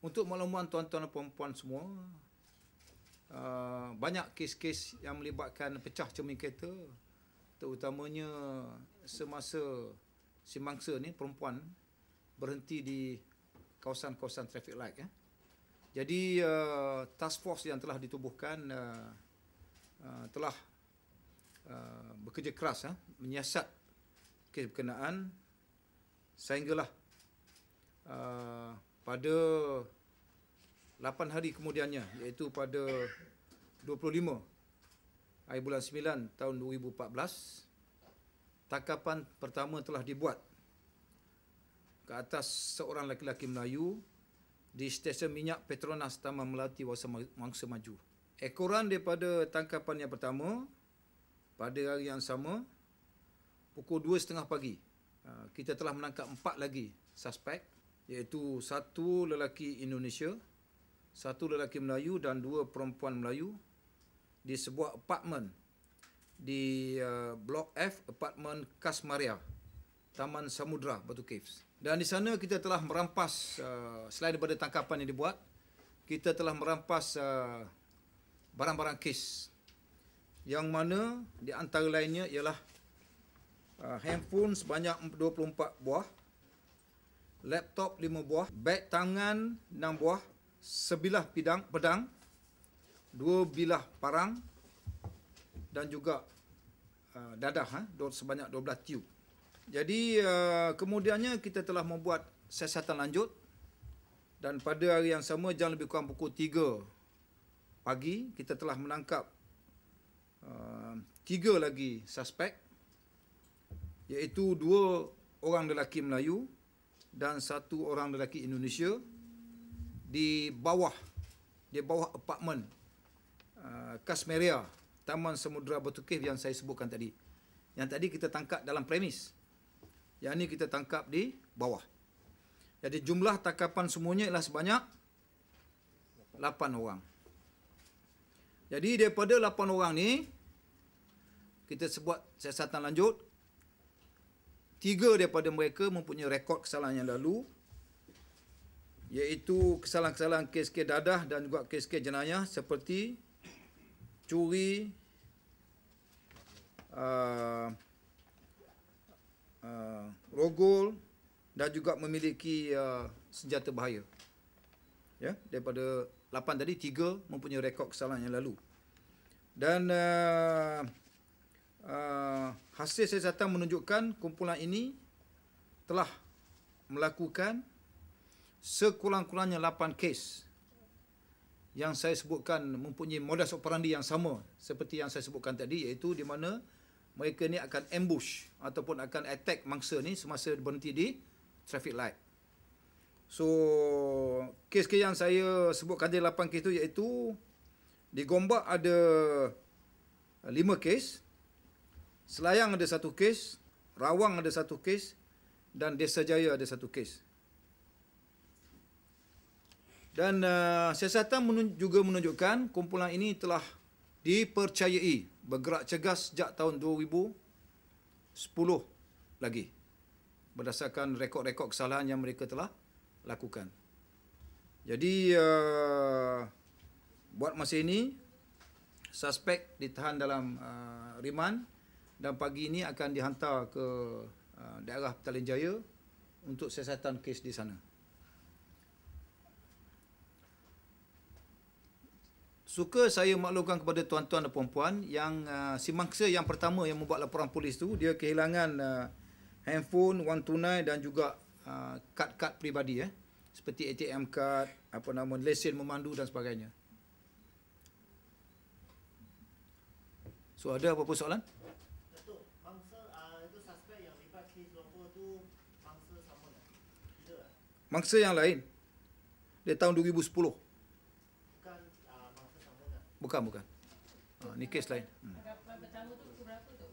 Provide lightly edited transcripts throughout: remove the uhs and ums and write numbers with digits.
Untuk makluman tuan-tuan dan puan-puan semua, banyak kes-kes yang melibatkan pecah cermin kereta, terutamanya semasa si mangsa ni, perempuan, berhenti di kawasan-kawasan traffic light. Jadi task force yang telah ditubuhkan telah bekerja keras menyiasat kes berkenaan sehinggalah pada 8 hari kemudiannya, iaitu pada 25 hari bulan 9 tahun 2014, tangkapan pertama telah dibuat ke atas seorang lelaki Melayu di stesen minyak Petronas Taman Melati Wangsa Maju. Ekoran daripada tangkapan yang pertama, pada hari yang sama, pukul 2.30 pagi, kita telah menangkap 4 lagi suspek, iaitu 1 lelaki Indonesia, 1 lelaki Melayu dan 2 perempuan Melayu di sebuah apartmen di Blok F, apartmen Kasmaria, Taman Samudra, Batu Caves. Dan di sana kita telah merampas, selain daripada tangkapan yang dibuat, kita telah merampas barang-barang kes, yang mana di antara lainnya ialah handphone sebanyak 24 buah, laptop 5 buah, beg tangan 6 buah, sebilah pedang, 2 bilah parang dan juga dadah sebanyak 12 tiub. Jadi kemudiannya kita telah membuat siasatan lanjut, dan pada hari yang sama jam lebih kurang pukul 3 pagi kita telah menangkap 3 lagi suspek, iaitu 2 orang lelaki Melayu dan 1 orang lelaki Indonesia di bawah apartmen Kasmeria, Taman Samudra Batu Cave yang saya sebutkan tadi. Yang tadi kita tangkap dalam premis, yang ni kita tangkap di bawah. Jadi jumlah tangkapan semuanya ialah sebanyak 8 orang. Jadi daripada 8 orang ni, kita sebut siasatan lanjut. 3 daripada mereka mempunyai rekod kesalahan yang lalu, iaitu kesalahan-kesalahan kes-kes dadah dan juga kes-kes jenayah seperti curi, rogol dan juga memiliki senjata bahaya. Ya, daripada 8 tadi, 3 mempunyai rekod kesalahan yang lalu. Dan hasil siasatan menunjukkan kumpulan ini telah melakukan sekurang-kurangnya 8 kes yang saya sebutkan mempunyai modus operandi yang sama seperti yang saya sebutkan tadi, iaitu di mana mereka ni akan ambush ataupun akan attack mangsa ni semasa berhenti di traffic light. So, kes-kes yang saya sebutkan tadi 8 kes itu, iaitu di Gombak ada 5 kes, Selayang ada 1 kes, Rawang ada 1 kes dan Desa Jaya ada 1 kes. Dan siasatan juga menunjukkan kumpulan ini telah dipercayai bergerak cegas sejak tahun 2010 lagi, berdasarkan rekod-rekod kesalahan yang mereka telah lakukan. Jadi buat masa ini suspek ditahan dalam riman, dan pagi ini akan dihantar ke daerah Petaling Jaya untuk siasatan kes di sana. Suka saya maklumkan kepada tuan-tuan dan puan-puan yang si mangsa yang pertama yang membuat laporan polis tu, dia kehilangan handphone, wang tunai dan juga kad-kad peribadi, seperti ATM card, lesen memandu dan sebagainya. So, ada apa-apa soalan? Datuk, mangsa itu suspek yang libat kes lompor tu mangsa sama tak? Tidak. Mangsa yang lain. Dia tahun 2010. Bukan mangsa sama tak? Bukan. Ni kes lain. Tangkapan pertama tu pukul berapa tu?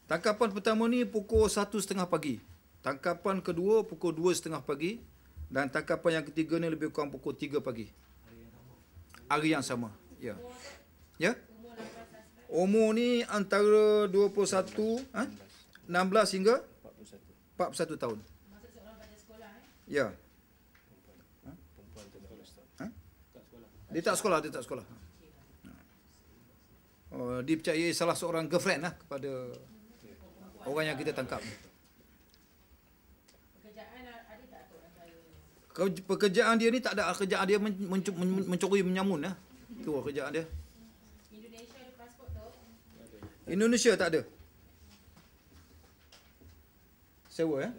Tangkapan pertama ni pukul 1.30 pagi. Tangkapan kedua pukul 2.30 pagi. Dan tangkapan yang ketiga ni lebih kurang pukul 3 pagi. Hari yang sama. Ya. Ya? Umur ni antara 21, 16 hingga 41 tahun. Maksud seorang pada sekolah Ya. Dia tak sekolah, dia tak sekolah. Dipercayai salah seorang girlfriend lah kepada orang yang kita tangkap. Pekerjaan ada tak tu antara? Pekerjaan dia ni tak ada, kerjaan dia mencuri menyamun lah. Itu kerjaan dia. Indonesia ada pasport tu? Indonesia tak ada. Sewa ya.